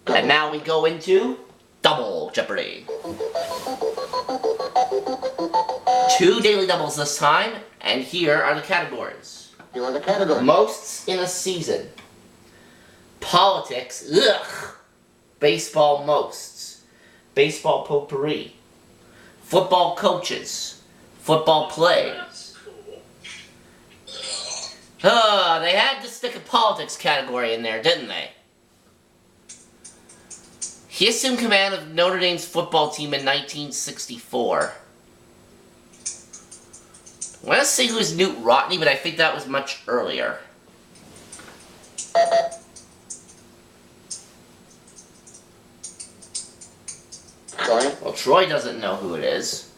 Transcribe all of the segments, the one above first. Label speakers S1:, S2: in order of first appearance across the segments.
S1: And now we go into Double Jeopardy. 2 daily doubles this time, and here are the categories.
S2: Here are the categories.
S1: Mosts in a season. Politics, ugh. Baseball mosts. Baseball potpourri. Football coaches. Football plays. They had to stick a politics category in there, didn't they? He assumed command of Notre Dame's football team in 1964. I want to say who's Newt Rodney, but I think that was much earlier.
S2: Sorry?
S1: Well, Troy doesn't know who it is.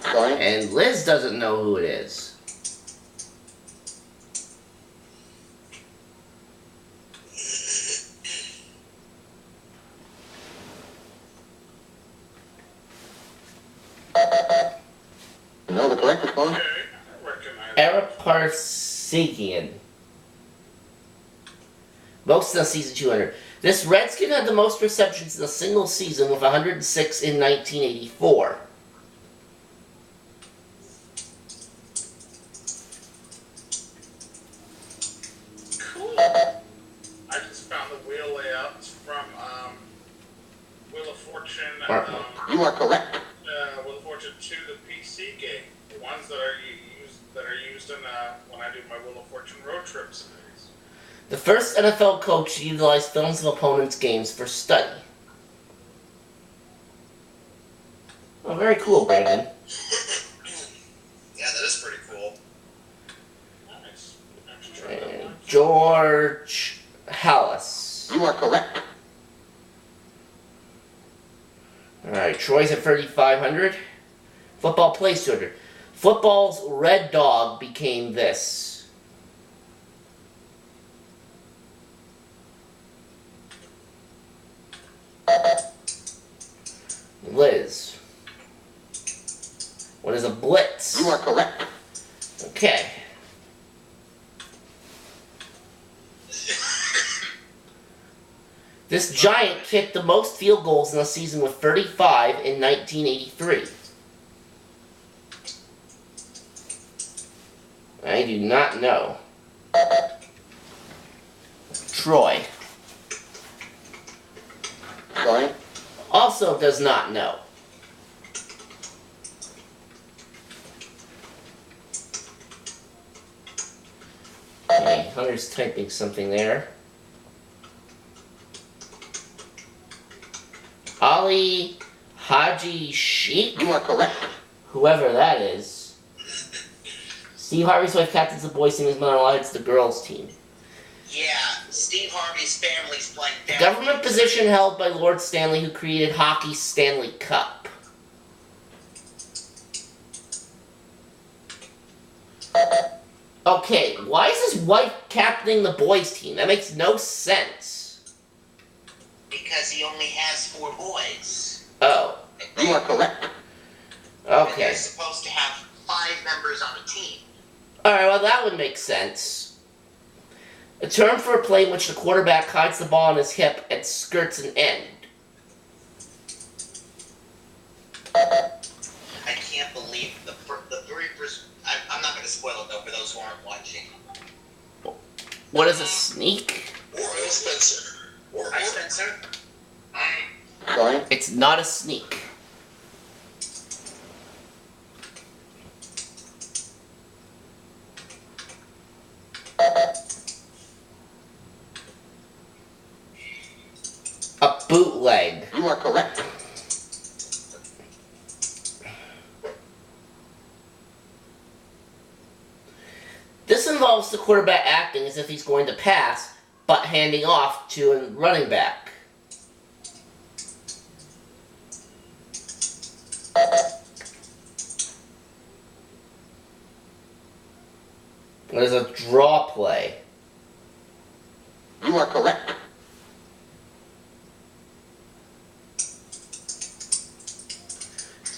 S2: Sorry?
S1: And Liz doesn't know who it is.
S2: No, the correct response?
S1: Parsegian. Most in the season 200. This Redskin had the most receptions in a single season with 106 in 1984.
S3: Cool. I just found the wheel layouts from Wheel of Fortune.
S2: You are correct.
S3: Wheel of Fortune 2, the PC game. The ones that are used in when I do my Wheel of Fortune road trip series.
S1: The first NFL coach to utilize films of opponents' games for study. Oh, very cool, Brandon.
S4: Yeah, that is pretty cool.
S3: Nice.
S1: And George Hallis.
S2: You are correct.
S1: Alright, Troy's at 3,500. Football plays 200. Football's red dog became this. Liz. What is a blitz?
S2: You are correct.
S1: Okay. This giant kicked the most field goals in a season with 35 in 1983. I do not know. Troy.
S2: Sorry?
S1: Also does not know. Okay, Hunter's typing something there. Ali Haji Sheikh?
S2: You are correct.
S1: Whoever that is. Steve Harvey's wife captains the boys team, his mother-in-law heads the girls team.
S4: Yeah, Steve Harvey's family's playing.
S1: The government position held by Lord Stanley, who created hockey's Stanley Cup. Okay, why is his wife captaining the boys team? That makes no sense.
S4: Because he only has 4 boys.
S1: Oh,
S2: You are correct.
S4: And
S1: okay.
S4: they're supposed to have 5 members on a team.
S1: Alright, well that would make sense. A term for a play in which the quarterback hides the ball on his hip and skirts an end.
S4: I can't believe the very first. I'm not going to spoil it though for those who aren't watching.
S1: What is a sneak?
S4: Or Spencer. Hi, Spencer.
S2: Sorry?
S1: It's not a sneak. A bootleg.
S2: You are correct.
S1: This involves the quarterback acting as if he's going to pass, but handing off to a running back. What is a draw play?
S2: You are correct.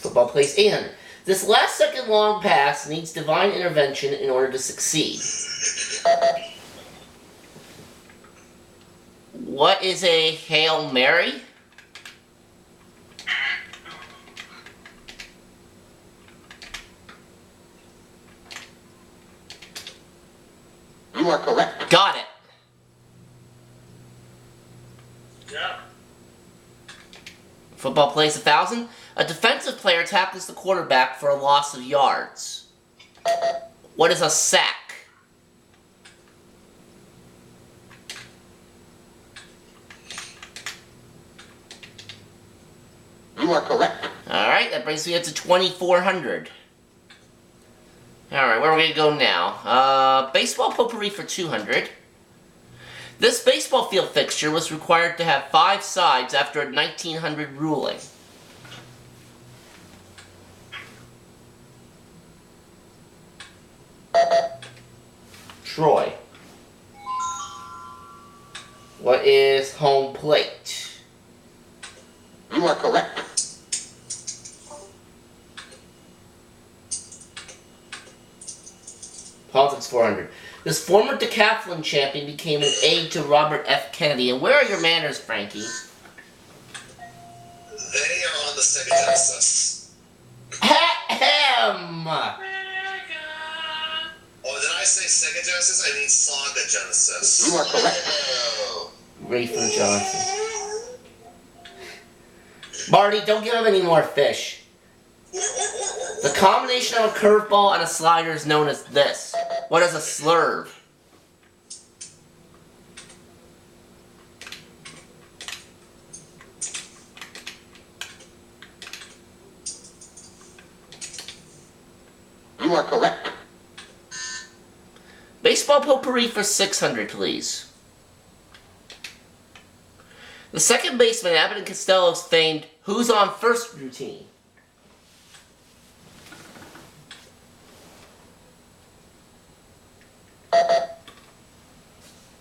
S1: Football plays 800. This last second long pass needs divine intervention in order to succeed. What is a Hail Mary?
S2: You are correct.
S1: Got it.
S3: Yeah.
S1: Football plays 1,000. A defensive player tackles the quarterback for a loss of yards. What is a sack?
S2: You are correct.
S1: Alright, that brings me up to 2,400. Alright, where are we going to go now? Baseball potpourri for 200. This baseball field fixture was required to have 5 sides after a 1900 ruling. Troy. What is home plate?
S2: You are correct.
S1: Politics 400. This former decathlon champion became an aide to Robert F. Kennedy. And where are your manners, Frankie?
S4: They are on the Sega Genesis.
S1: Ahem!
S4: Oh, did I say Sega Genesis? I mean Saga Genesis.
S2: You are correct.
S4: Oh.
S1: Rafer Johnson. Marty, don't give him any more fish. The combination of a curveball and a slider is known as this. What is a slurve?
S2: You are correct.
S1: Baseball potpourri for 600, please. The second baseman, Abbott and Costello's famed "Who's on First" routine.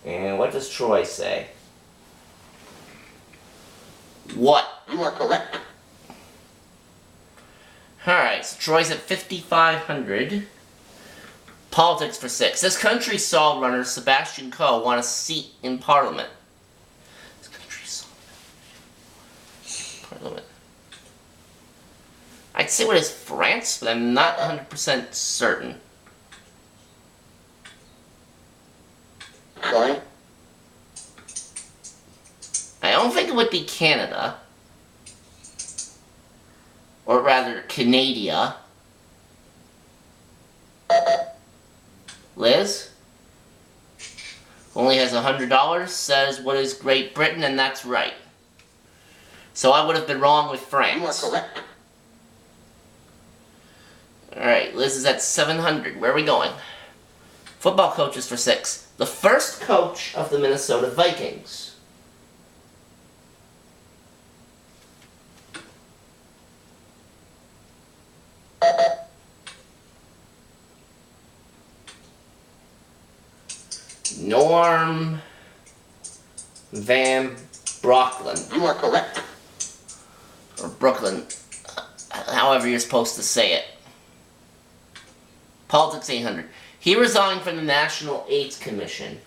S1: And what does Troy say? What?
S2: You are correct.
S1: Alright, so Troy's at 5,500. Politics for 6. This country saw runner Sebastian Coe won a seat in Parliament. This country saw Parliament. I'd say what is France, but I'm not 100% certain.
S2: Sorry.
S1: I don't think it would be Canada. Or rather, Canada. Liz? Only has $100, says what is Great Britain, and that's right. So I would have been wrong with
S2: You are
S1: France.
S2: correct.
S1: Alright, Liz is at 700. Where are we going? Football coaches for 6. The first coach of the Minnesota Vikings. Norm Van Brocklin.
S2: You are correct.
S1: Or Brooklyn. However you're supposed to say it. Politics 800. He resigned from the National AIDS Commission.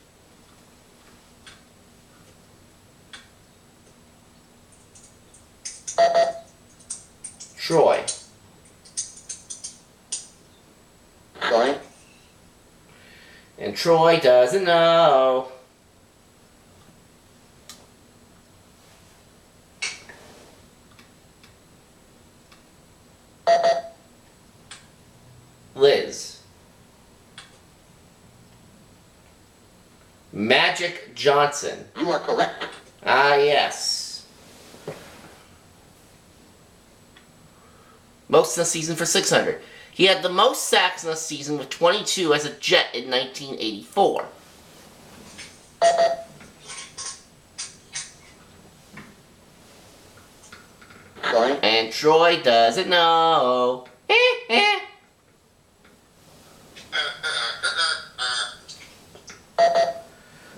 S1: Troy.
S2: Sorry.
S1: And Troy doesn't know. Liz. Magic Johnson.
S2: You are correct.
S1: Ah, yes. Most in the season for 600. He had the most sacks in the season with 22 as a Jet in 1984.
S2: Sorry.
S1: And Troy doesn't know.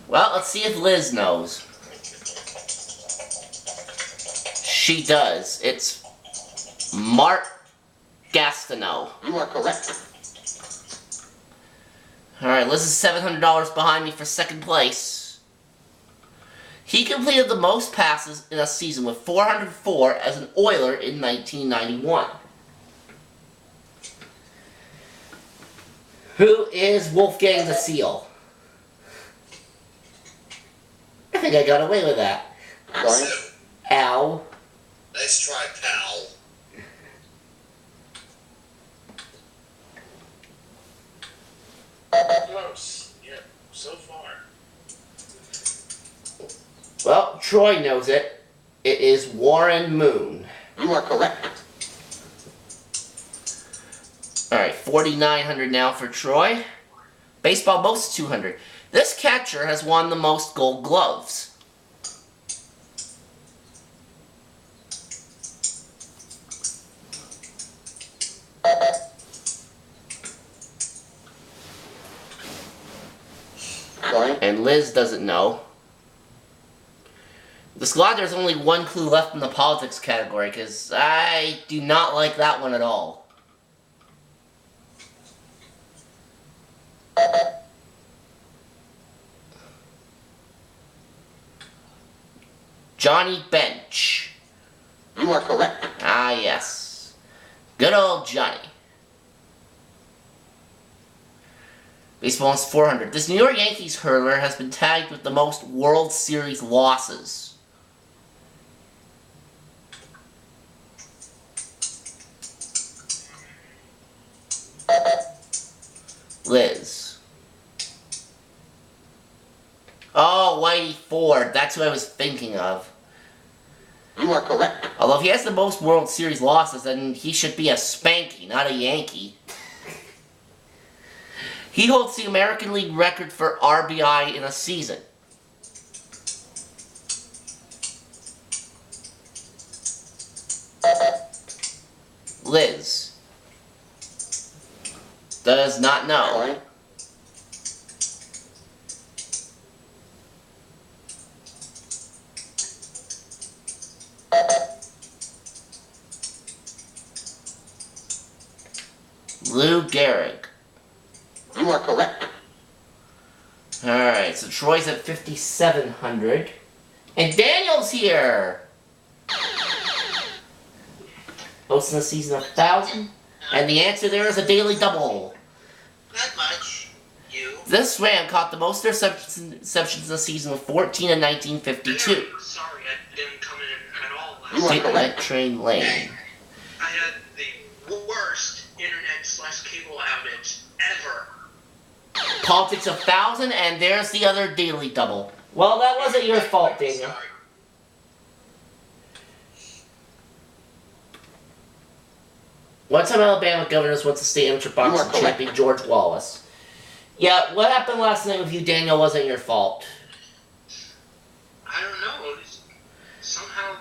S1: Well, let's see if Liz knows. She does. It's Gastineau.
S2: You are correct.
S1: Alright, Liz is $700 behind me for second place. He completed the most passes in a season with 404 as an Oiler in 1991. Who is Wolfgang the Seal? I think I got away with that.
S2: Going.
S1: Ow.
S4: Nice try, pal.
S3: Close. Yep, so far.
S1: Well, Troy knows it. It is Warren Moon.
S2: You are correct.
S1: Alright, 4,900 now for Troy. Baseball most 200. This catcher has won the most Gold Gloves.
S2: Going.
S1: And Liz doesn't know. This glad there's only one clue left in the politics category, because I do not like that one at all. Johnny Bench.
S2: You are correct.
S1: Ah, yes. Good old Johnny. Baseball is 400. This New York Yankees hurler has been tagged with the most World Series losses. Liz. Oh, Whitey Ford. That's who I was thinking of.
S2: You are correct.
S1: Although if he has the most World Series losses, then he should be a Spanky, not a Yankee. He holds the American League record for RBI in a season. Liz. Does not know.
S2: Going.
S1: Lou Gehrig.
S2: You are correct.
S1: Alright, so Troy's at 5,700. And Daniel's here! Hosting a season of 1,000. And the answer there is a daily double.
S4: Not much. You.
S1: This Ram caught the most interceptions in the season with 14 in 1952.
S5: Sorry, I didn't come in at all
S2: You
S5: last
S2: are
S5: night.
S1: Night Train Lane.
S5: I had the worst internet/cable outage ever.
S1: Politics of 1,000, and there's the other daily double. Well, that wasn't your fault, Daniel.
S4: Sorry.
S1: One time Alabama governors went to state amateur boxing
S2: correct.
S1: champion George Wallace. Yeah, what happened last night with you, Daniel, wasn't your fault.
S5: I don't know. Somehow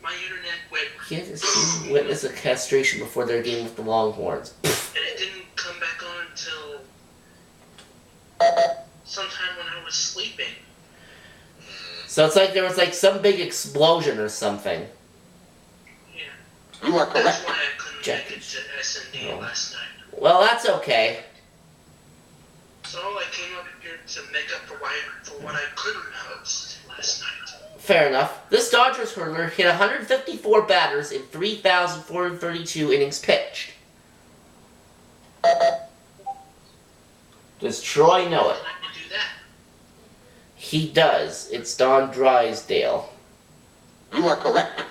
S5: my internet went
S1: He had to witness a castration before their game with the Longhorns.
S5: and it didn't come back on until sometime when I was sleeping.
S1: So it's like there was like some big explosion or something.
S5: Yeah.
S2: You are
S5: That's
S2: correct.
S5: why I couldn't
S1: Jack-
S5: make it to SND
S1: Oh.
S5: last night.
S1: Well, that's okay.
S5: So I came up here to make up for what I couldn't host last night.
S1: Fair enough. This Dodgers hurler hit 154 batters in 3,432 innings pitched. Does Troy know it?
S5: How did I do that?
S1: He does. It's Don Drysdale.
S2: You are correct.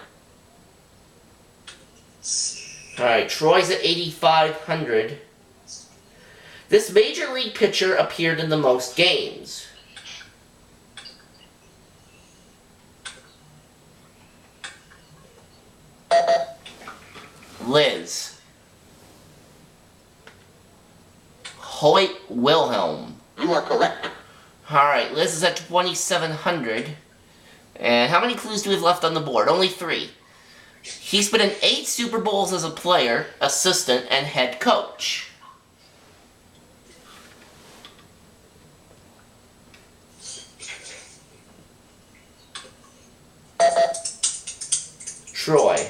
S1: Alright, Troy's at 8,500. This major league pitcher appeared in the most games. Liz. Hoyt Wilhelm.
S2: You are correct.
S1: Alright, Liz is at 2,700. And how many clues do we have left on the board? Only 3. He's been in 8 Super Bowls as a player, assistant, and head coach. Troy.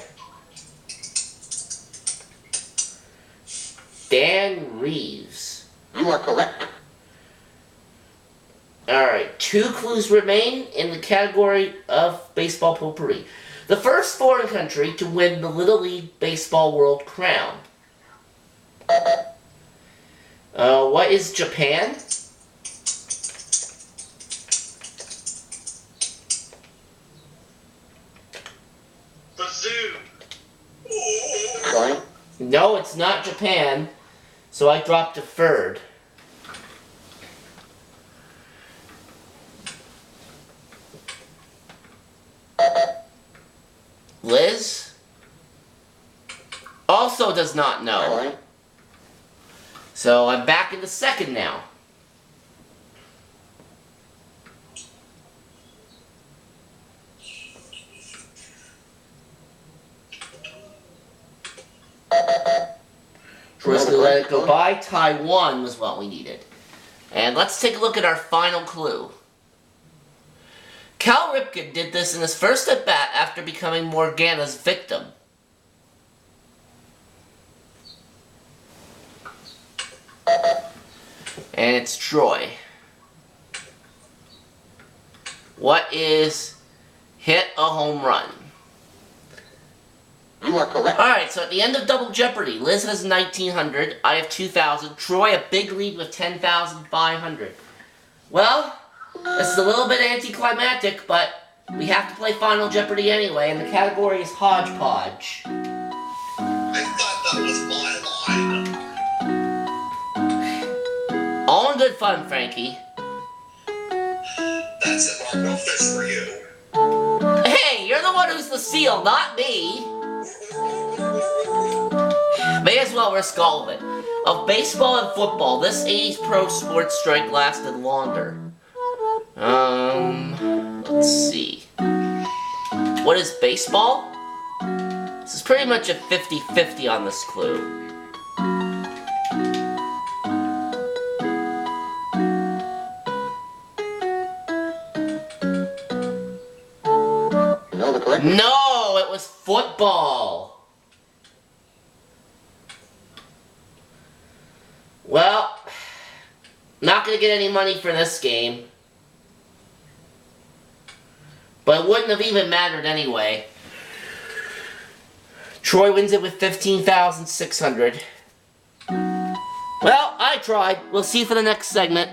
S1: Stan Reeves.
S2: You are correct.
S1: Alright, 2 clues remain in the category of baseball potpourri. The first foreign country to win the Little League Baseball World Crown. What is Japan?
S5: The zoo.
S2: Sorry.
S1: No, it's not Japan, so I dropped a third. Liz? Also does not know.
S2: Sorry.
S1: So I'm back in the second now. First, we let it go by. Taiwan was what we needed. And let's take a look at our final clue. Cal Ripken did this in his first at-bat after becoming Morgana's victim. And it's Troy. What is hit a home run?
S2: You are correct.
S1: Alright, so at the end of Double Jeopardy, Liz has 1,900, I have 2,000, Troy a big lead with 10,500. Well, this is a little bit anticlimactic, but we have to play Final Jeopardy anyway, and the category is hodgepodge.
S4: I thought that was my line.
S1: All in good fun, Frankie.
S4: That's it, Mark. No fish for you.
S1: Hey, you're the one who's the seal, not me. May as well risk all of it. Of baseball and football, this 80s pro sports strike lasted longer. Let's see. What is baseball? This is pretty much a 50-50 on this clue.
S2: You know the correct.
S1: No, it was football. Well, not gonna get any money for this game. But it wouldn't have even mattered anyway. Troy wins it with 15,600. Well, I tried. We'll see you for the next segment.